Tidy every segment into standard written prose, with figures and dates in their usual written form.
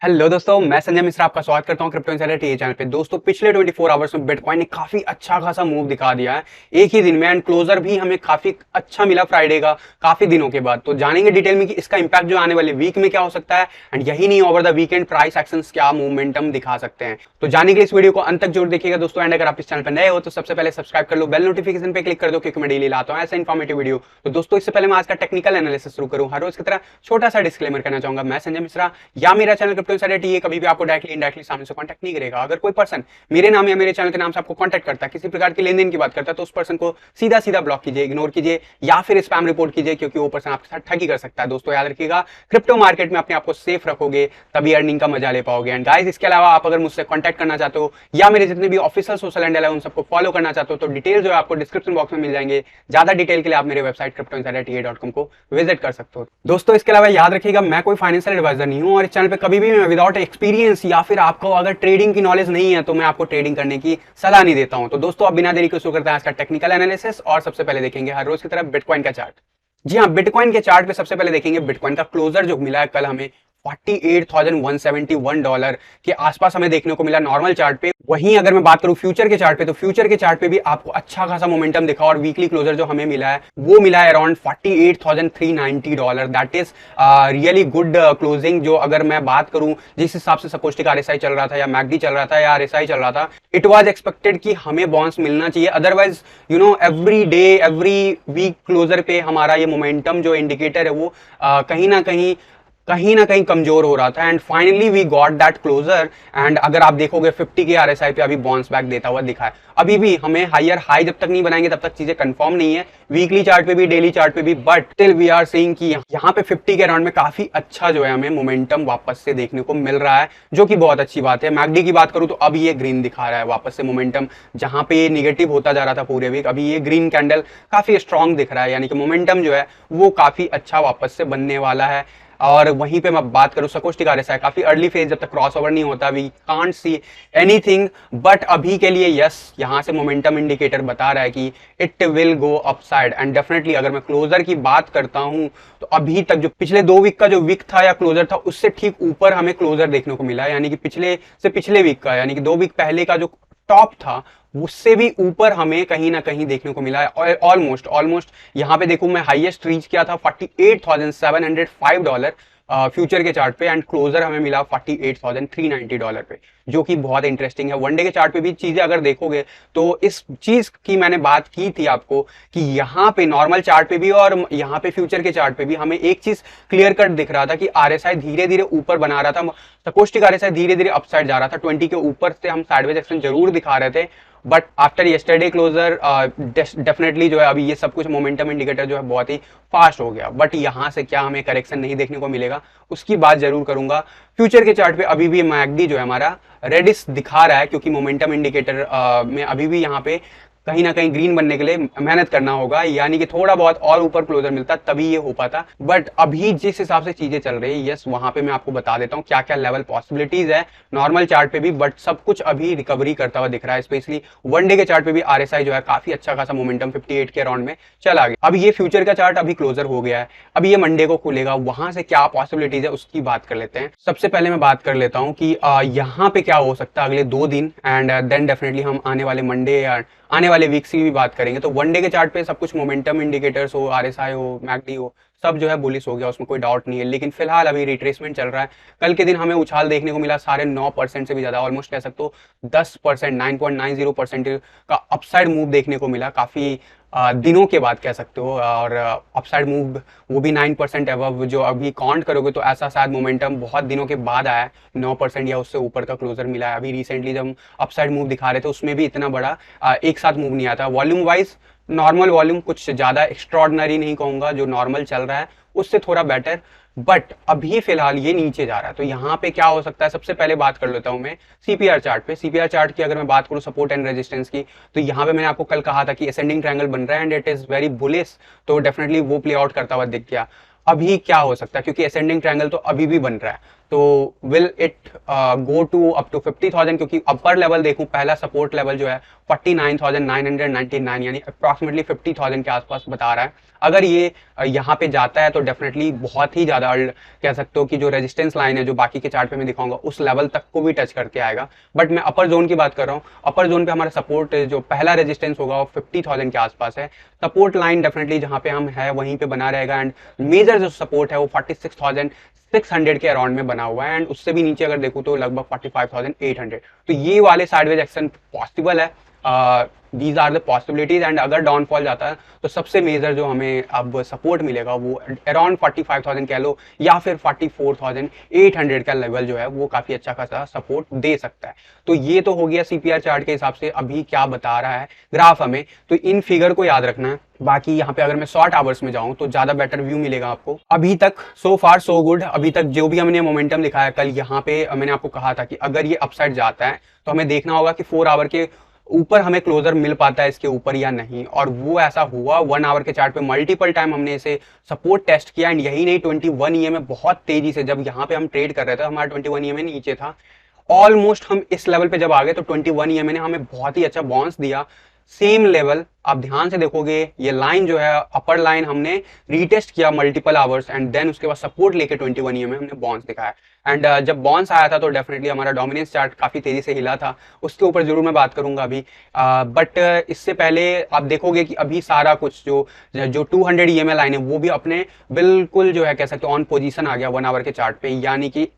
Hello दोस्तों, मैं संजय मिश्रा आपका स्वागत करता हूं क्रिप्टो इनसाइडर टीए चैनल पे। दोस्तों, पिछले 24 आवर्स में बिटकॉइन ने काफी अच्छा खासा मूव दिखा दिया है एक ही दिन में, एंड क्लोजर भी हमें काफी अच्छा मिला फ्राइडे का काफी दिनों के बाद। तो जानेंगे डिटेल में कि इसका इंपैक्ट जो आने वाले वीक में क्या हो सकता है, एंड यही नहीं over the weekend price actions क्या मोमेंटम दिखा सकते हैं। तो जाने के लिए इस वीडियो को अंत तक जरूर देखिएगा दोस्तों। एंड अगर आप इस चैनल पर नए हो तो सबसे पहले सब्सक्राइब कर लो, बेल नोटिफिकेशन पे क्लिक कर दो, क्योंकि मैं डेली लाता हूं ऐसा इन्फॉर्मेटिव वीडियो। तो दोस्तों, इससे पहले मैं आज का टेक्निकल एनालिसिस शुरू करूं, हर रोज की तरह छोटा सा डिस्क्लेमर करना चाहूंगा। मैं संजय मिश्रा या मेरा चैनल क्रिप्टो इनसाइडर टीए कभी भी आपको डायरेक्टली इनडायरेक्टली सामने से कांटेक्ट नहीं करेगा। अगर कोई पर्सन मेरे नाम या मेरे चैनल के नाम से आपको कांटेक्ट करता है, किसी प्रकार की लेन देन की बात करता है, तो उस पर्सन को सीधा सीधा ब्लॉक कीजिए, इग्नोर कीजिए या फिर स्पैम रिपोर्ट कीजिए, क्योंकि वो पर्सन आपके साथ ठगी कर सकता है। दोस्तों याद रखिएगा, क्रिप्टो मार्केट में अपने आप को सेफ रखोगे तभी अर्निंग का मजा ले पाओगे। एंड गाइस, इसके अलावा आप अगर मुझसे कांटेक्ट करना चाहते हो या मेरे जितने भी ऑफिशियल सोशल हैंडल है उन सबको फॉलो करना चाहते हो, तो डिटेल जो है आपको डिस्क्रिप्शन बॉक्स में मिल जाएंगे। ज्यादा डिटेल के लिए आप मेरे वेबसाइट cryptoinsiderta.com को विजिट कर सकते हो। दोस्तों, इसके अलावा याद रखिएगा, मैं कोई फाइनेंशियल एडवाइजर नहीं हूं और इस चैनल पे कभी भी मैं विदाउट एक्सपीरियंस या फिर आपको अगर ट्रेडिंग की नॉलेज नहीं है तो मैं आपको ट्रेडिंग करने की सलाह नहीं देता हूं। तो दोस्तों, अब बिना देरी के शुरू करते हैं आज का टेक्निकल एनालिसिस, और सबसे पहले देखेंगे हर रोज की तरफ बिटकॉइन का चार्ट। जी हाँ, बिटकॉइन के चार्ट पे सबसे पहले देखेंगे बिटकॉइन का क्लोजर जो मिला है कल हमें $48,171 के आसपास हमें देखने को मिला नॉर्मल चार्ट पे। वहीं अगर मैं बात करूं फ्यूचर के चार्ट पे, तो फ्यूचर के चार्ट पे भी आपको अच्छा खासा मोमेंटम दिखा, और वीकली क्लोजर जो हमें मिला है वो मिला है around $48,390। That is really good closing. जो अगर मैं बात करूं जिस हिसाब से सपोस्टिक आरएसआई चल रहा था या मैकडी चल रहा था या आरएसआई चल रहा था, इट वाज एक्सपेक्टेड कि हमें बाउंस मिलना चाहिए। Otherwise every day every week closure पे हमारा ये मोमेंटम जो इंडिकेटर है वो कहीं ना कहीं कमजोर हो रहा था। And finally we got that closure. And अगर आप देखोगे 50 के आरएसआई पे अभी बाउंस बैक देता हुआ दिखा है। अभी भी हमें हायर हाई जब तक नहीं बनाएंगे तब तक चीजें कंफर्म नहीं है, वीकली चार्ट पे भी डेली चार्ट पे भी, but still we are seeing कि यहाँ पे 50 के अराउंड में काफी अच्छा जो है हमें मोमेंटम वापस से देखने को मिल रहा है, जो कि बहुत अच्छी बात है। मैकडी की बात करूं तो अभी ये ग्रीन दिखा रहा है वापस से मोमेंटम, जहां पे ये निगेटिव होता जा रहा था पूरे वीक, अभी ये ग्रीन कैंडल काफी स्ट्रॉन्ग दिख रहा है, यानी कि मोमेंटम जो है वो काफी अच्छा वापस से बनने वाला है। और वहीं पे मैं बात करूं सकोस्टिक आरएसआई, काफी अर्ली फेज, जब तक क्रॉस ओवर नहीं होता we can't see anything, but अभी के लिए यस, यहां से मोमेंटम इंडिकेटर बता रहा है कि it will go upside. And definitely अगर मैं क्लोजर की बात करता हूं तो अभी तक जो पिछले 2 वीक का जो वीक था या क्लोजर था, उससे ठीक ऊपर हमें क्लोजर देखने को मिला है, यानी कि पिछले वीक का, यानी कि 2 वीक पहले का जो टॉप था उससे भी ऊपर हमें कहीं ना कहीं देखने को मिला है। ऑलमोस्ट यहां पे देखूं मैं, हाईएस्ट रीच किया था $48,705 फ्यूचर के चार्ट पे, एंड क्लोजर हमें मिला $48,390 पे, जो कि बहुत इंटरेस्टिंग है। वनडे के चार्ट पे भी चीजें अगर देखोगे तो इस चीज की मैंने बात की थी आपको कि यहाँ पे नॉर्मल चार्ट पे भी और यहाँ पे फ्यूचर के चार्ट पे भी हमें एक चीज क्लियर कट दिख रहा था कि आरएसआई धीरे धीरे ऊपर बना रहा था, सकोस्टिक आरएसआई धीरे धीरे अपसाइड जा रहा था। 20 के ऊपर से हम साइडवेज एक्शन जरूर दिखा रहे थे, but after yesterday closure definitely जो है अभी ये सब कुछ मोमेंटम इंडिकेटर जो है बहुत ही फास्ट हो गया। बट यहां से क्या हमें करेक्शन नहीं देखने को मिलेगा, उसकी बात जरूर करूंगा। फ्यूचर के चार्ट पे अभी भी मैकडी जो है हमारा रेडिश दिखा रहा है, क्योंकि मोमेंटम इंडिकेटर में अभी भी यहाँ पे कहीं ना कहीं ग्रीन बनने के लिए मेहनत करना होगा, यानी कि थोड़ा बहुत और ऊपर क्लोजर मिलता तभी ये हो पाता। बट अभी जिस हिसाब से चीजें चल रही है, यस, वहां पे मैं आपको बता देता हूँ क्या क्या लेवल पॉसिबिलिटीज है नॉर्मल चार्ट पे भी, बट सब कुछ अभी रिकवरी करता हुआ दिख रहा है। स्पेशली वनडे के चार्ट पे भी आरएसआई जो है काफी अच्छा खासा मोमेंटम 58 के अराउंड में चला गया। अब ये फ्यूचर का चार्ट अभी क्लोजर हो गया है, अभी ये मंडे को खुलेगा, वहां से क्या पॉसिबिलिटीज है उसकी बात कर लेते हैं। सबसे पहले मैं बात कर लेता हूँ कि यहाँ पे क्या हो सकता है अगले 2 दिन, एंड देन डेफिनेटली हम आने वाले मंडे या आने वाले वीक्स की भी बात करेंगे। तो वनडे के चार्ट पे सब कुछ मोमेंटम इंडिकेटर्स हो, आरएसआई हो, मैकडी हो, सब जो है बुलिश हो गया, उसमें कोई डाउट नहीं है। लेकिन फिलहाल अभी रिट्रेसमेंट चल रहा है। कल के दिन हमें उछाल देखने को मिला 9.5% से भी ज्यादा, ऑलमोस्ट कह सकते हो 10%, 9.90% का अपसाइड मूव देखने को मिला काफी दिनों के बाद कह सकते हो। और अपसाइड मूव वो भी 9% अबव, जो अभी काउंट करोगे तो ऐसा शायद मोमेंटम बहुत दिनों के बाद आया है। 9% या उससे ऊपर का क्लोजर मिला है। अभी रिसेंटली जब अपसाइड मूव दिखा रहे थे उसमें भी इतना बड़ा एक साथ मूव नहीं आता। वॉल्यूम वाइज नॉर्मल वॉल्यूम, कुछ ज्यादा एक्स्ट्रॉर्डनरी नहीं कहूंगा, जो नॉर्मल चल रहा है उससे थोड़ा बेटर, बट अभी फिलहाल ये नीचे जा रहा है। तो यहाँ पे क्या हो सकता है, सबसे पहले बात कर लेता हूं मैं सीपीआर चार्ट पे। सीपीआर चार्ट की अगर मैं बात करूं सपोर्ट एंड रेजिस्टेंस की, तो यहाँ पे मैंने आपको कल कहा था कि असेंडिंग ट्रायंगल बन रहा है and it is very bullish, तो डेफिनेटली वो प्ले आउट करता हुआ दिख गया। अभी क्या हो सकता है, क्योंकि असेंडिंग ट्रायंगल तो अभी भी बन रहा है, तो will it go to up to 50,000, क्योंकि अपर लेवल देखूं, पहला सपोर्ट लेवल जो है 49,999 यानी अप्रॉक्सीमेटली 50,000 के आसपास बता रहा है। अगर ये यहाँ पे जाता है तो डेफिनेटली बहुत ही ज्यादा कह सकते हो कि जो रेजिस्टेंस लाइन है जो बाकी के चार्ट पे मैं दिखाऊंगा उस लेवल तक को भी टच करके आएगा। बट मैं अपर जोन की बात कर रहा हूँ। अपर जोन पे हमारा सपोर्ट जो पहला रेजिस्टेंस होगा वो 50,000 के आसपास है। सपोर्ट लाइन डेफिनेटली जहाँ पे हम है वहीं पे बना रहेगा, एंड मेजर जो सपोर्ट है वो 46,600 के अराउंड में बना हुआ है, एंड उससे भी नीचे अगर देखूँ तो लगभग 45,800। तो ये वाले साइडवेज एक्शन पॉसिबल है। These are the possibilities. And अगर डाउनफॉल जाता है तो सबसे मेजर जो हमें अब सपोर्ट मिलेगा वो अराउंड 45,000 कह लो, या फिर 44,800 का लेवल जो है वो काफी अच्छा खासा सपोर्ट दे सकता है। तो ये तो हो गया सीपीआर चार्ट के हिसाब से अभी क्या बता रहा है ग्राफ हमें, तो इन फिगर को याद रखना है। बाकी यहाँ पे अगर मैं शॉर्ट आवर्स में जाऊं तो ज्यादा बेटर व्यू मिलेगा आपको। अभी तक सो फार सो गुड। अभी तक जो भी हमने मोमेंटम दिखाया, कल यहाँ पे मैंने आपको कहा था कि अगर ये अपसाइड जाता है तो हमें देखना होगा कि 4 आवर के ऊपर हमें क्लोजर मिल पाता है इसके ऊपर या नहीं, और वो ऐसा हुआ। 1 आवर के चार्ट पे मल्टीपल टाइम हमने इसे सपोर्ट टेस्ट किया, एंड यही नहीं 21 ईएमए बहुत तेजी से, जब यहाँ पे हम ट्रेड कर रहे थे हमारा 21 ईएमए नीचे था, ऑलमोस्ट हम इस लेवल पे जब आ गए तो 21 ईएमए ने हमें बहुत ही अच्छा बाउंस दिया। सेम लेवल आप ध्यान से देखोगे, ये लाइन जो है अपर लाइन हमने रीटेस्ट किया मल्टीपल आवर्स, एंड देन उसके बाद सपोर्ट लेके 21 ईएमए हमने बाउंस दिखाया। एंड जब बाउंस आया था तो डेफिनेटली हमारा डोमिनेंस चार्ट काफी तेजी से हिला था, उसके ऊपर जरूर मैं बात करूंगा अभी। बट इससे पहले आप देखोगे कि अभी सारा कुछ जो 200 ईएमए लाइन है वो भी अपने बिल्कुल जो है कह सकते हो ऑन पोजीशन आ गया 1 आवर के चार्ट पे, यानी कि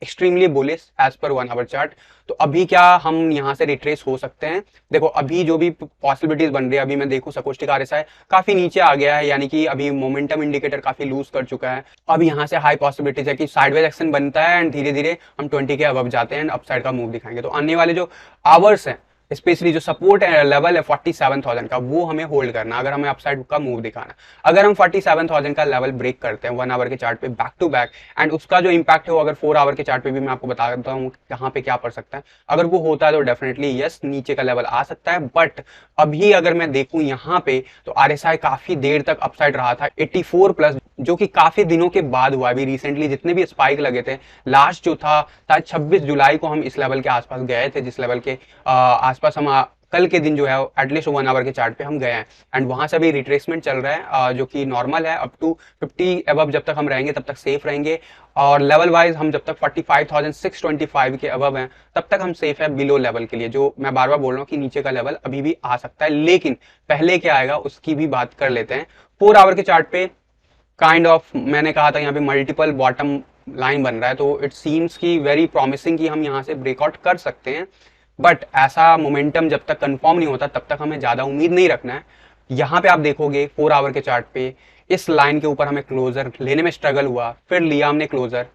extremely bullish as per 1 our chart. तो अभी क्या हम यहाँ से रिट्रेस हो सकते हैं? देखो अभी जो भी पॉसिबिलिटीज बन रही है, अभी मैं देखूं सकोस्टिक आरएसआई काफी नीचे आ गया है, यानी कि अभी मोमेंटम इंडिकेटर काफी लूज कर चुका है। अब यहाँ से हाई पॉसिबिलिटीज है कि साइडवेज एक्शन बनता है एंड धीरे धीरे हम 20 के अबव जाते हैं एंड अपसाइड का मूव दिखाएंगे। तो आने वाले जो आवर्स हैं, स्पेशली जो सपोर्ट लेवल है 47,000 का, वो हमें होल्ड करना अगर हमें अपसाइड का मूव दिखाना। अगर हम 47,000 का लेवल ब्रेक करते हैं 1 आवर के चार्ट पे बैक टू बैक, एंड उसका जो इंपैक्ट है वो अगर 4 आवर के चार्ट पे भी मैं आपको बता देता हूँ कहाँ पे क्या पड़ सकता है। अगर वो होता है तो डेफिनेटली यस नीचे का लेवल आ सकता है। बट अभी अगर मैं देखूं यहाँ पे तो आरएसआई काफी देर तक अपसाइड रहा था 84 प्लस, जो कि काफी दिनों के बाद हुआ। अभी रिसेंटली जितने भी स्पाइक लगे थे, लास्ट जो था शायद 26 जुलाई को हम इस लेवल के आसपास गए थे, जिस लेवल के आसपास हम कल के दिन जो है एटलीस्ट 1 आवर के चार्ट पे हम गए हैं, एंड वहां से भी रिट्रेसमेंट चल रहा है जो कि नॉर्मल है। अप टू 50 अबव जब तक हम रहेंगे तब तक सेफ रहेंगे, और लेवल वाइज हम जब तक 45,625 के अबव हैं तब तक हम सेफ है बिलो लेवल के लिए, जो मैं बार बार बोल रहा हूँ कि नीचे का लेवल अभी भी आ सकता है। लेकिन पहले क्या आएगा उसकी भी बात कर लेते हैं। 4 आवर के चार्ट पे काइंड ऑफ मैंने कहा था यहाँ पे मल्टीपल बॉटम लाइन बन रहा है, तो इट सीम्स की वेरी प्रॉमिसिंग कि हम यहाँ से ब्रेकआउट कर सकते हैं। बट ऐसा मोमेंटम जब तक कंफर्म नहीं होता तब तक हमें ज्यादा उम्मीद नहीं रखना है। यहाँ पे आप देखोगे 4 आवर के चार्ट पे इस लाइन के ऊपर हमें क्लोजर लेने में स्ट्रगल हुआ, फिर लिया हमने क्लोजर,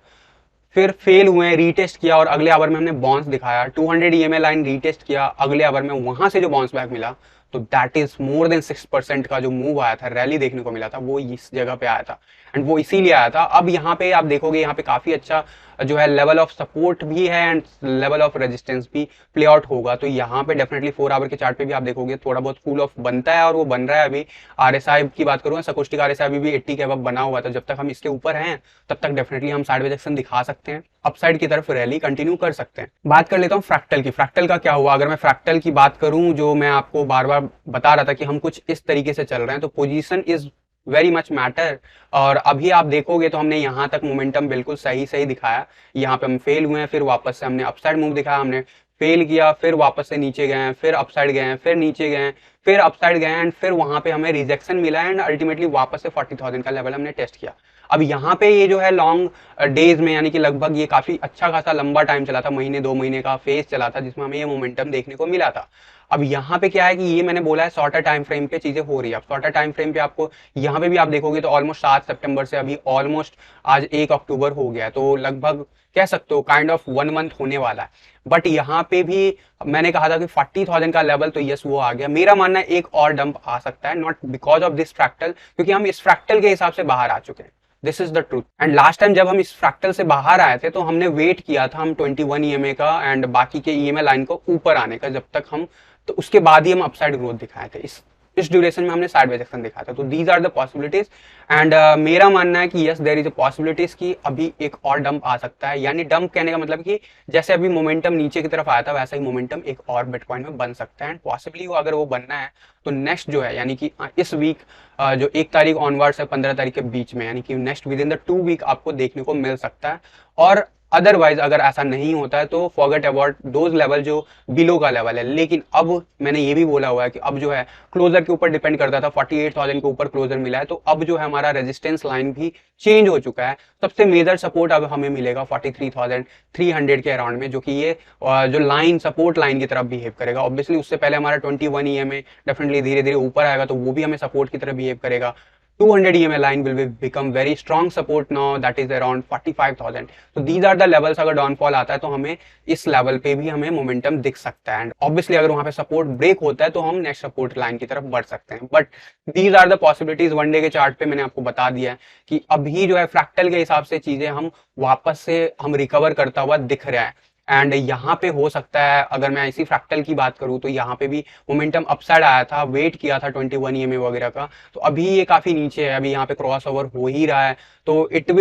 फिर फेल हुए, रीटेस्ट किया और अगले आवर में हमने बाउंस दिखाया। 200 ईएमए लाइन रीटेस्ट किया, अगले आवर में वहां से जो बाउंस बैक मिला तो दैट इज मोर देन 6% का जो मूव आया था, रैली देखने को मिला था, वो इस जगह पे आया था, एंड वो इसीलिए आया था। अब यहाँ पे आप देखोगे यहाँ पे काफी अच्छा जो है लेवल ऑफ सपोर्ट भी है एंड लेवल ऑफ रेजिस्टेंस भी प्ले आउट होगा। तो यहाँ पे डेफिनेटली 4 आवर के चार्ट पे भी आप देखोगे थोड़ा बहुत कूल ऑफ बनता है, और वो बन रहा है। अभी आरएसआई की बात करूँ, सकोस्टिक आरएसआई अभी भी 80 के अब बना हुआ था। जब तक हम इसके ऊपर हैं तब तक डेफिनेटली हम साइडवेज एक्शन दिखा सकते हैं, अपसाइड की तरफ रैली कंटिन्यू कर सकते हैं। बात कर लेता हूँ फ्रैक्टल की। फ्रैक्टल का क्या हुआ? अगर मैं फ्रैक्टल की बात करूं, जो मैं आपको बार बार बता रहा था कि हम कुछ इस तरीके से चल रहे हैं, तो position is very much matter. और अभी आप देखोगे तो हमने यहाँ तक मोमेंटम बिल्कुल सही सही दिखाया। यहाँ पे हम फेल हुए हैं, फिर वापस से हमने अपसाइड मूव दिखाया, हमने फेल किया, फिर वापस से नीचे गए हैं, फिर अपसाइड गए हैं, फिर नीचे गए हैं, फिर अपसाइड गए एंड फिर वहां पे हमें रिजेक्शन मिला एंड अल्टीमेटली वापस से 40,000 का लेवल हमने टेस्ट किया। अब यहाँ पे ये जो है लॉन्ग डेज में, यानी कि लगभग ये काफी अच्छा खासा लंबा टाइम चला था, महीने 2 महीने का फेज चला था जिसमें हमें ये मोमेंटम देखने को मिला था। अब यहाँ पे क्या है कि ये मैंने बोला है शॉर्टर टाइम फ्रेम पे चीजें हो रही है। अब शॉर्टर टाइम फ्रेम पे आपको यहाँ पे भी आप देखोगे तो ऑलमोस्ट 7 सितंबर से अभी ऑलमोस्ट आज 1 अक्टूबर हो गया है, तो लगभग कह सकते हो काइंड ऑफ 1 मंथ होने वाला है। बट यहाँ पे भी मैंने कहा था कि 40,000 का लेवल, तो यस वो आ गया। मेरा मानना है एक और डंप आ सकता है, not because of this fractal, क्योंकि हम इस फ्रैक्टल के हिसाब से बाहर आ चुके हैं। This is the truth. And last time जब हम इस फ्रैक्टल से बाहर आए थे तो हमने वेट किया था हम 21 ईएमए का एंड बाकी के ईएमए लाइन को ऊपर आने का, जब तक हम, तो उसके बाद ही हम अपसाइड ग्रोथ दिखाए थे। इस इस ड्यूरेशन में हमने साइडवेज एक्शन देखा था। तो these are the possibilities and मेरा मानना है कि yes there is a possibilities कि अभी एक और डंप आ सकता है। यानी डंप कहने का मतलब कि जैसे अभी मोमेंटम नीचे की तरफ आया था वैसा ही मोमेंटम एक और बिटकॉइन में बन सकता है एंड पॉसिबली वो अगर वो बनना है तो नेक्स्ट जो है यानी कि इस वीक जो 1 तारीख ऑनवर्ड्स है 15 तारीख के बीच में, यानी कि next within the 2 week आपको देखने को मिल सकता है। और अदरवाइज अगर ऐसा नहीं होता है तो फॉरगेट अबाउट दोज लेवल जो बिलो का लेवल है। लेकिन अब मैंने ये भी बोला हुआ है कि अब जो है क्लोजर के ऊपर डिपेंड करता था, 48,000 के ऊपर क्लोजर मिला है, तो अब जो है हमारा रेजिस्टेंस लाइन भी चेंज हो चुका है। सबसे मेजर सपोर्ट अब हमें मिलेगा 43,300 के अराउंड में, जो कि ये जो लाइन सपोर्ट लाइन की तरफ बिहेव करेगा। ऑब्वियसली उससे पहले हमारा 21 EMA डेफिनेटली धीरे धीरे ऊपर आएगा तो वो भी हमें सपोर्ट की तरफ बिहेव करेगा। 200 EMA line will become very strong support now, that is around 45,000. तो these are the levels। अगर डाउनफॉल आता है तो हमें इस लेवल पे भी हमें मोमेंटम दिख सकता है एंड ऑब्वियसली अगर वहां पे सपोर्ट ब्रेक होता है तो हम नेक्स्ट सपोर्ट लाइन की तरफ बढ़ सकते हैं। But these are the possibilities. One day के चार्ट पे मैंने आपको बता दिया है कि अभी जो है फ्रैक्टल के हिसाब से चीजें हम वापस से हम रिकवर करता हुआ दिख रहा है एंड यहाँ पे हो सकता है अगर मैं इसी फ्रैक्टल की बात करूं तो यहाँ पे भी मोमेंटम अपसाइड आया था, वेट किया था 21 EMA वगैरह का, तो अभी ये काफी नीचे है, अभी यहाँ पे क्रॉस ओवर हो ही रहा है। तो it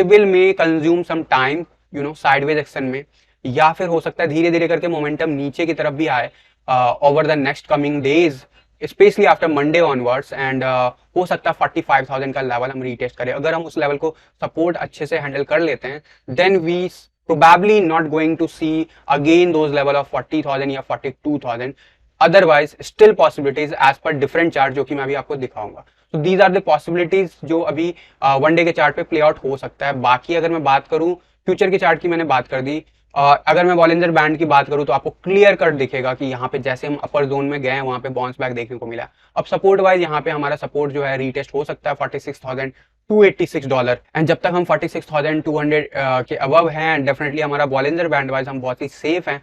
will may consume some time sideways action में, या फिर हो सकता है धीरे धीरे करके मोमेंटम नीचे की तरफ भी आए over the next coming days, specially after Monday onwards and हो सकता है 45,000 का लेवल हम रीटेस्ट करें। अगर हम उस लेवल को सपोर्ट अच्छे से हैंडल कर लेते हैं then we probably not going to see again those level of 40,000 या 42,000। otherwise still possibilities as per different chart जो कि मैं अभी आपको दिखाऊंगा। तो these are the possibilities जो अभी वन डे के चार्ट पे प्ले आउट हो सकता है। बाकी अगर मैं बात करूं फ्यूचर के चार्ट की मैंने बात कर दी, अगर मैं बॉलिंजर बैंड की बात करूं तो आपको क्लियर कट दिखेगा कि यहाँ पे जैसे हम अपर जोन में गए हैं वहां पे बाउंस बैक देखने को मिला। अब सपोर्ट वाइज यहाँ पे हमारा सपोर्ट जो है रीटेस्ट हो सकता है $46,286 एंड जब तक हम 46,200 के अबव हैं डेफिनेटली हमारा बॉलिंजर बैंड वाइज हम बहुत ही सेफ हैं।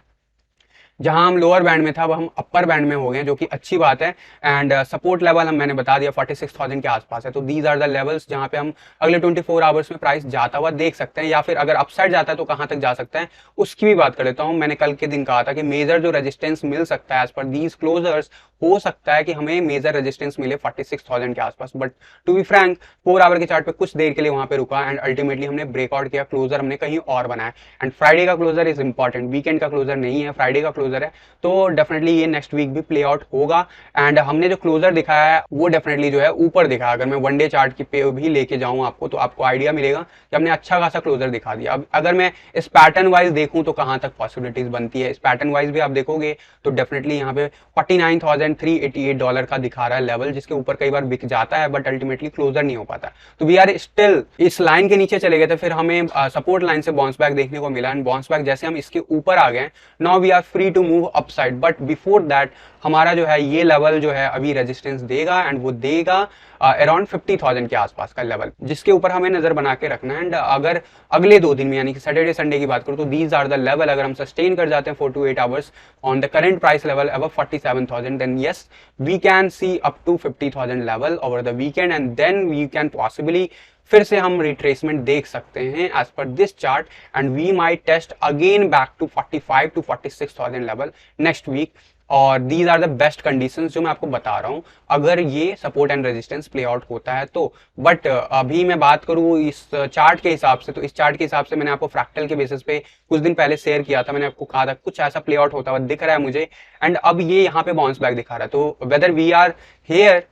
जहां हम लोअर बैंड में था अब हम अपर बैंड में हो गए जो कि अच्छी बात है एंड सपोर्ट लेवल हम मैंने बता दिया 46,000 के आसपास है। तो दीज आर द लेवल्स जहां पे हम अगले 24 आवर्स में प्राइस जाता हुआ देख सकते हैं, या फिर अगर अपसाइड जाता है तो कहां तक जा सकता है उसकी भी बात कर लेता हूं। मैंने कल के दिन कहा था कि मेजर जो रेजिस्टेंस मिल सकता है एज पर दीज क्लोजर्स, हो सकता है कि हमें मेजर रेजिस्टेंस मिले 46,000 के आसपास। But to be frank 4 hour के चार्ट पे कुछ देर के लिए वहां पे रुका एंड अल्टीमेटली हमने ब्रेकआउट किया, क्लोजर हमने कहीं और बनाया एंड फ्राइडे का क्लोजर इज इंपॉर्टेंट, वीकेंड का क्लोजर नहीं है, फ्राइडे का क्लोजर है। तो डेफिनेटली ये नेक्स्ट वीक भी प्ले आउट होगा एंड हमने जो क्लोजर दिखाया है वो डेफिनेटली जो है ऊपर दिखा। अगर मैं वन डे चार्ट की पे भी लेके जाऊं आपको तो आपको आइडिया मिलेगा कि हमने अच्छा खासा क्लोजर दिखा दिया। अब अगर मैं इस पैटर्न वाइज देखूं तो कहां तक पॉसिबिलिटीज बनती है, इस पैटर्न वाइज भी आप देखोगे तो डेफिनेटली यहाँ पे $49,388 का दिखा रहा है लेवल, जिसके ऊपर कई बार बिक जाता है बट अल्टीमेटली क्लोजर नहीं हो पाता। तो वी आर स्टिल इस लाइन के नीचे चले गए थे, फिर हमें सपोर्ट लाइन से बाउंस बैक देखने को मिला एंड बाउंस बैक जैसे हम इसके ऊपर आ गए now we are free to move upside. But before that हमारा जो है ये लेवल जो है अभी रेजिस्टेंस देगा एंड वो देगा अराउंड 50,000 के आसपास का लेवल, जिसके ऊपर हमें नजर बना के रखना है। एंड अगर अगले 2 दिन में यानी कि सैटरडे संडे की बात करूं तो दीज आर द लेवल, अगर हम सस्टेन कर जाते हैं 4 to 8 hours on the current price level above 47,000 then yes we can see up to 50,000 level over the weekend and then we can possibly फिर से हम रिट्रेसमेंट देख सकते हैं as per this chart and we might test again back to 45 to 46,000 level next week. और these are the best conditions जो मैं आपको बता रहा हूं अगर ये support and resistance play out होता है तो। बट अभी मैं बात करूं इस चार्ट के हिसाब से, तो इस चार्ट के हिसाब से मैंने आपको फ्रैक्टल के बेसिस पे कुछ दिन पहले शेयर किया था, मैंने आपको कहा था कुछ ऐसा प्ले आउट होता हुआ दिख रहा है मुझे एंड अब ये यहाँ पे बाउंस बैक दिखा रहा है। तो whether we are here,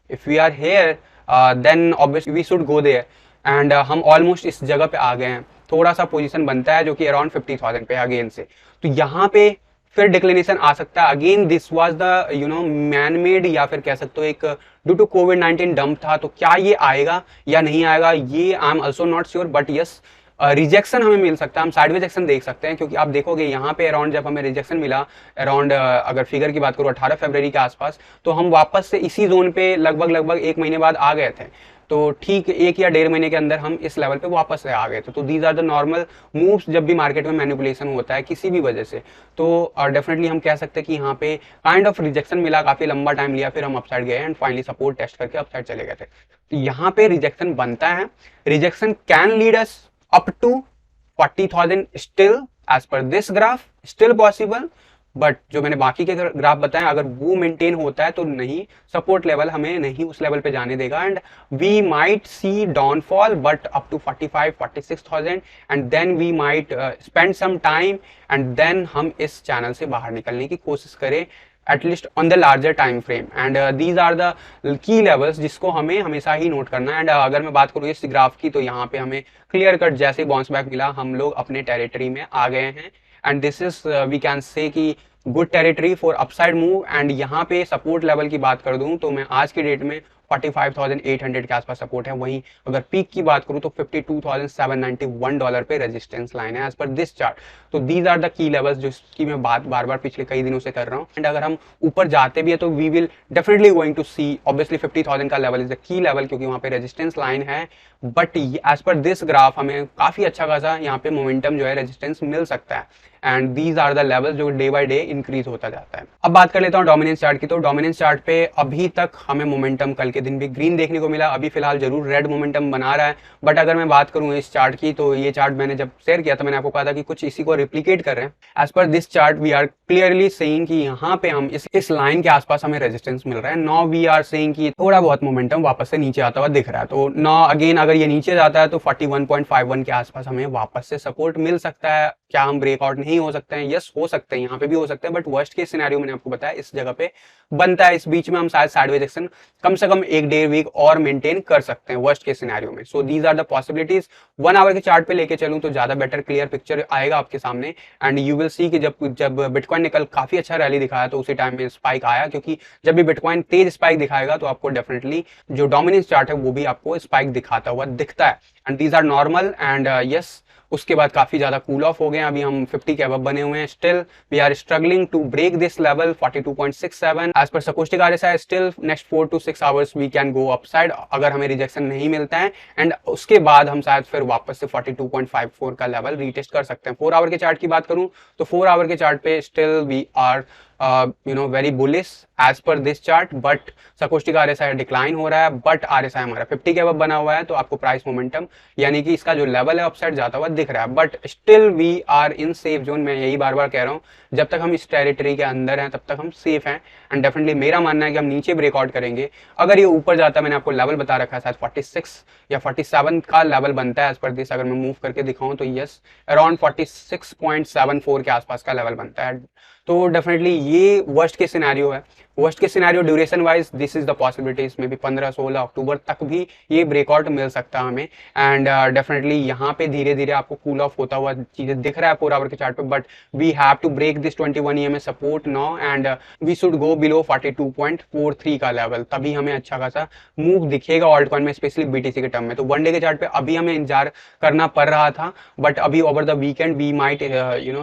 if we are here then obviously we should go there and हम ऑलमोस्ट इस जगह पे आ गए हैं। थोड़ा सा पोजीशन बनता है जो कि अराउंड 50,000 पे अगेन से, तो यहाँ पे फिर डिक्लिनेशन आ सकता है again. This was the man made या फिर कह सकते हो एक ड्यू टू कोविड-19 डंप था, तो क्या ये आएगा या नहीं आएगा ये I am also not sure. But yes rejection हमें मिल सकता है, हम साइडवेज एक्शन देख सकते हैं, क्योंकि आप देखोगे यहाँ पे अराउंड जब हमें रिजेक्शन मिला अराउंड अगर फिगर की बात करूँ 18 फरवरी के आसपास, तो हम वापस से इसी जोन पे लगभग 1 महीने बाद आ गए थे। तो ठीक 1 या 1.5 महीने के अंदर हम इस लेवल पे वापस से आ गए थे। तो these are the normal moves जब भी मार्केट में मैनिपुलेशन होता है किसी भी वजह से, तो डेफिनेटली हम कह सकते हैं कि यहाँ पे काइंड ऑफ रिजेक्शन मिला, काफी लंबा टाइम लिया, फिर हम अपसाइड गए एंड फाइनली सपोर्ट टेस्ट करके अपसाइड चले गए थे। तो यहाँ पे रिजेक्शन बनता है, rejection can lead us up to 40,000 still as per this graph, still possible. But जो मैंने बाकी के ग्राफ बताए अगर वो मेंटेन होता है तो नहीं, सपोर्ट लेवल हमें नहीं उस लेवल पे जाने देगा and we might see downfall but up to 45-46,000 and then we might spend some time and then हम इस चैनल से बाहर निकलने की कोशिश करें at least on the larger time frame and these are the key levels जिसको हमें हमेशा ही नोट करना है। एंड अगर मैं बात करूँ इस ग्राफ की तो यहाँ पे हमें क्लियर कट जैसे बाउंस बैक मिला हम लोग अपने टेरिटरी में आ गए हैं and this is we can say कि good territory for upside move. And यहाँ पे सपोर्ट लेवल की बात कर दूं तो मैं आज की डेट में 45,800 के आसपास सपोर्ट है। वहीं अगर पीक की बात करूं तो $52,791 पे रेजिस्टेंस लाइन है एज पर दिस चार्ट। तो these are the key levels जिसकी मैं बात बार बार पिछले कई दिनों से कर रहा हूं। एंड अगर हम ऊपर जाते भी है तो we will definitely going to see obviously 50,000 का level is the key level क्योंकि वहां पे रेजिस्टेंस लाइन है। But as per this graph हमें काफी अच्छा खासा यहाँ पे मोमेंटम जो है रेजिस्टेंस मिल सकता है and these are the levels जो डे बाय डे इंक्रीज होता जाता है। अब बात कर लेता हूँ डोमिनेंस चार्ट की। तो डोमिनेंस चार्ट पे अभी तक हमें मोमेंटम कल के दिन भी ग्रीन देखने को मिला, अभी फिलहाल जरूर रेड मोमेंटम बना रहा है। बट अगर मैं बात करूँ इस चार्ट की तो ये चार्ट मैंने जब शेयर किया था मैंने आपको कहा था कि कुछ इसी को रिप्लीकेट कर रहे हैं। As per this chart we are clearly saying कि यहाँ पे हम इस लाइन के आसपास हमें रेजिस्टेंस मिल रहा है। नाउ वी आर सेइंग कि थोड़ा बहुत मोमेंटम वापस से नीचे आता हुआ दिख रहा है। तो नाउ अगेन अगर ये नीचे जाता है तो 41.51 के आसपास हमें वापस से सपोर्ट मिल सकता है। क्या हम ब्रेकआउट नहीं हो सकते हैं? यस हो सकते हैं, यहाँ पे भी हो सकते हैं। बट वर्स्ट के सिनेरियो मैंने आपको बताया इस जगह पे बनता है। इस बीच में हम शायद साइडवेज एक्शन कम से कम 1-1.5 वीक और मेंटेन कर सकते हैं वर्स्ट के सिनेरियो में। So these are the possibilities. 1 hour के चार्ट पे लेके चलूं तो ज्यादा बेटर क्लियर पिक्चर आएगा आपके सामने एंड यू विल सी कि जब बिटकॉइन ने कल काफी अच्छा रैली दिखाया तो उसी टाइम में स्पाइक आया, क्योंकि जब भी बिटकॉइन तेज स्पाइक दिखाएगा तो आपको डेफिनेटली जो डोमिनेंस चार्ट है वो भी आपको स्पाइक दिखाता हुआ दिखता है and these are normal. And yes उसके बाद काफी ज्यादा कूल ऑफ हो गए। अभी हम 50 के अबव बने हुए हैं। Still we are struggling to break this level 42.67 as per stochastic RSI. Still next 4 to 6 hours we can go upside अगर हमें रिजेक्शन नहीं मिलता है एंड उसके बाद हम शायद फिर वापस से 42.54 का लेवल रीटेस्ट कर सकते हैं। 4 आवर के चार्ट की बात करूं तो 4 आवर के चार्ट पे still we are very bullish as per this chart, but stochastic RSI decline हो रहा है बट आरएसआई हमारा 50 के अबव बना हुआ है। तो आपको प्राइस मोमेंटम यानी कि इसका जो लेवल है अपसाइड जाता हुआ दिख रहा है। But still we are in safe zone. मैं यही बार बार कह रहा हूँ जब तक हम इस टेरिटरी के अंदर हैं तब तक हम सेफ हैं एंड डेफिनेटली मेरा मानना है कि हम नीचे ब्रेकआउट करेंगे। अगर ये ऊपर जाता है, मैंने आपको लेवल बता रखा है शायद 46 या 47 का लेवल बनता है एज पर दिस। अगर मैं मूव करके दिखाऊं तो यस अराउंड 46.74 के आसपास का लेवल बनता है। तो डेफिनेटली ये वर्स्ट के सिनेरियो है। वर्स्ट के scenario duration wise this is the possibilities may be 15-16 अक्टूबर तक भी ये ब्रेकआउट मिल सकता है हमें एंड डेफिनेटली यहाँ पे धीरे धीरे आपको कूल ऑफ होता हुआ चीजें दिख रहा है 4 आवर के चार्ट पे। But we have to break this 21 EMA support now and we should go below 42.43 का लेवल, तभी हमें अच्छा खासा मूव दिखेगा ऑल्ट कॉइन में, स्पेशली बीटीसी के टर्म में। तो 1 डे के चार्ट पे अभी हमें इंतजार करना पड़ रहा था बट अभी over the weekend we might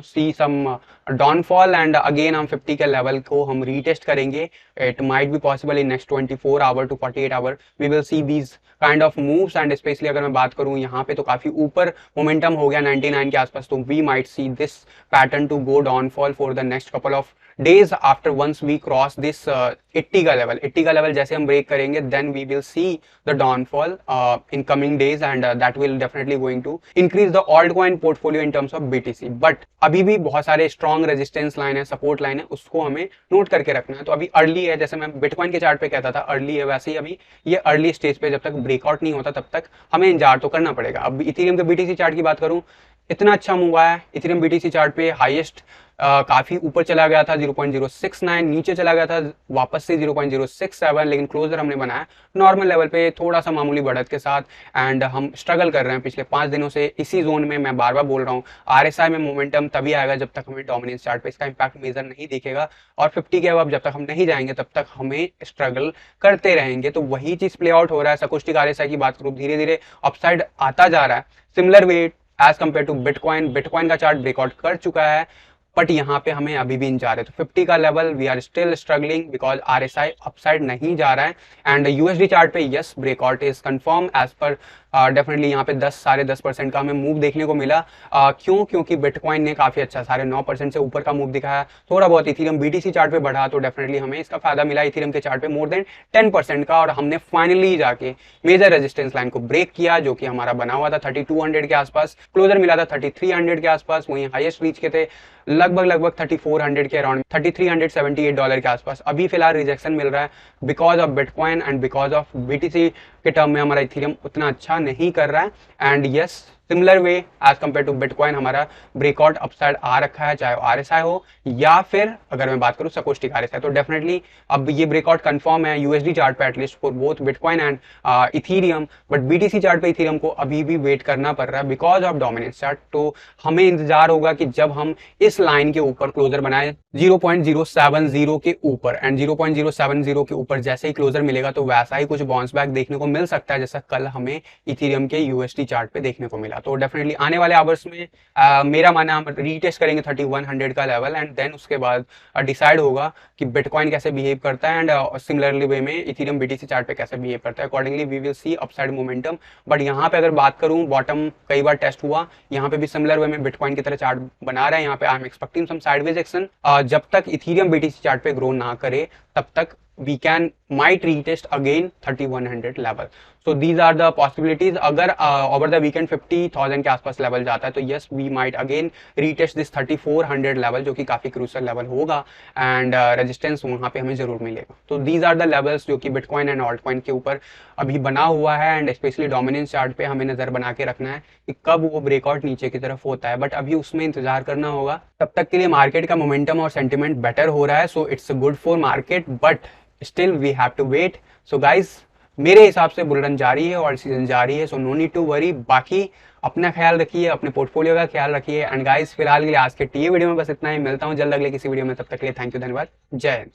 see some downfall and again हम 50 के लेवल को हम रीटेस्ट करेंगे। It might be possible in next 24 hour to 48 hour we will see these kind of moves and especially अगर मैं बात करूं यहाँ पे तो काफी ऊपर मोमेंटम हो गया 99 के आसपास। तो we might see this pattern to go downfall for the next couple of days after once we cross this 80 का लेवल। 80 का लेवल जैसे हम ब्रेक करेंगे then we will see the downfall in coming days and that will definitely going to increase the altcoin portfolio in terms of BTC। but अभी भी बहुत सारे strong resistance line है, सपोर्ट लाइन है, उसको हमें नोट करके रखना है। तो अभी अर्ली है, जैसे मैं बिटकॉइन के चार्ट पे कहता था अर्ली है, वैसे ही अभी ये अर्ली स्टेज पे जब तक ब्रेकआउट नहीं होता तब तक हमें इंतजार तो करना पड़ेगा। अब इथेरियम के बीटीसी चार्ट की बात करूं, इतना अच्छा मूव आया इथेरियम बीटीसी चार्ट पे। हाईएस्ट काफी ऊपर चला गया था 0.069, नीचे चला गया था वापस से 0.067, लेकिन क्लोजर हमने बनाया नॉर्मल लेवल पे थोड़ा सा मामूली बढ़त के साथ एंड हम स्ट्रगल कर रहे हैं पिछले 5 दिनों से इसी जोन में। मैं बार बार बोल रहा हूँ आरएसआई में मोमेंटम तभी आएगा जब तक हमें डोमिनेंस चार्ट पे इसका इंपैक्ट मेजर नहीं दिखेगा और 50 के अब जब तक हम नहीं जाएंगे तब तक हमें स्ट्रगल करते रहेंगे। तो वही चीज प्ले आउट हो रहा है। सकोस्टिक आरएसआई की बात करूँ धीरे धीरे अपसाइड आता जा रहा है, similar weight as compare to bitcoin. Bitcoin का चार्ट ब्रेकआउट कर चुका है बट यहाँ पे हमें अभी भी इंतजार है। तो 50 का level we are still struggling because RSI upside नहीं जा रहा है एंड यूएसडी चार्ट पे yes breakout is confirm as per definitely यहाँ पे 10-10.5% का हमें मूव देखने को मिला। क्यों? क्योंकि बिटकॉइन ने काफी अच्छा 9.5% से ऊपर का मूव दिखाया। थोड़ा बहुत इथेरियम बीटीसी चार्ट पे बढ़ा तो डेफिनेटली हमें इसका फायदा मिला इथेरियम के चार्ट पे मोर देन 10% का और हमने फाइनली जाके मेजर रेजिस्टेंस लाइन को ब्रेक किया जो कि हमारा बना हुआ था 3200 के आसपास, क्लोजर मिला था 3300 के आसपास, वहीं हाईएस्ट रीच के थे लगभग 3400 के अराउंड, $3378 के आसपास अभी फिलहाल रिजेक्शन मिल रहा है because of Bitcoin and because of BTC के टर्म में हमारा इथेरियम उतना अच्छा नहीं कर रहा है। And yes, similar way as compare to Bitcoin हमारा ब्रेकआउट अपसाइड आ रखा है, चाहे आरएसआई हो या फिर अगर मैं बात करूं सकोस्टिक आरएसआई, तो डेफिनेटली अब ये ब्रेकआउट कंफर्म है यूएसडी चार्ट पे at least for both bitcoin and Ethereum. But BTC chart पे इथेरियम को अभी भी वेट करना पड़ रहा है बिकॉज ऑफ डोमिनेंस चार्ट। तो हमें इंतजार होगा कि जब हम इस लाइन के ऊपर क्लोजर बनाए 0.070 के ऊपर, एंड 0.070 के ऊपर जैसे ही क्लोजर मिलेगा तो वैसा ही कुछ बाउंस बैक देखने को मिल सकता है जैसा कल हमें इथेरियम के यूएसडी चार्ट पे देखने को मिला। तो डेफिनेटली आने वाले आवर्स में मेरा मानना हम रीटेस्ट करेंगे 3100 का लेवल, एंड देन उसके बाद डिसाइड होगा कि बिटकॉइन कैसे बिहेव करता है एंड सिमिलरली वे में इथेरियम बीटीसी चार्ट पे कैसे बिहेव करता है। Accordingly we will see upside momentum. But यहाँ पे अगर बात करूँ, बॉटम कई बार टेस्ट हुआ, यहाँ पे भी सिमिलर वे में बिटकॉइन की तरह चार्ट बना रहा है। यहाँ पे I am expecting some sideways action. जब तक इथेरियम बीटीसी चार्ट पे ग्रो ना करे तब तक we can might retest again 3100 level. So these are the possibilities. अगर over the weekend 50,000 के आसपास लेवल जाता है तो yes we might again retest this 3400 level, जो कि काफी क्रूशियल लेवल होगा एंड रेजिस्टेंस वहां पे हमें जरूर मिलेगा। तो these are the levels जो कि बिटकॉइन एंड ऑल्ट कॉइन के ऊपर अभी बना हुआ है एंड स्पेशली डोमिनेंस चार्ट पे हमें नजर बना के रखना है कि कब वो ब्रेकआउट नीचे की तरफ होता है। बट अभी उसमें इंतजार करना होगा, तब तक के लिए मार्केट का मोमेंटम और सेंटिमेंट बेटर हो रहा है। So it's good for market but still we have to wait. So guys मेरे हिसाब से बुल रन जारी है और सीजन जारी है, so no need to worry. बाकी अपना ख्याल रखिए, अपने पोर्टफोलियो का ख्याल रखिए। एंड गाइज फिलहाल के लिए आज के टीए वीडियो में बस इतना ही, मिलता हूँ जल्द अगले किसी वीडियो में, तब तक के लिए थैंक यू, धन्यवाद, जय हिंद।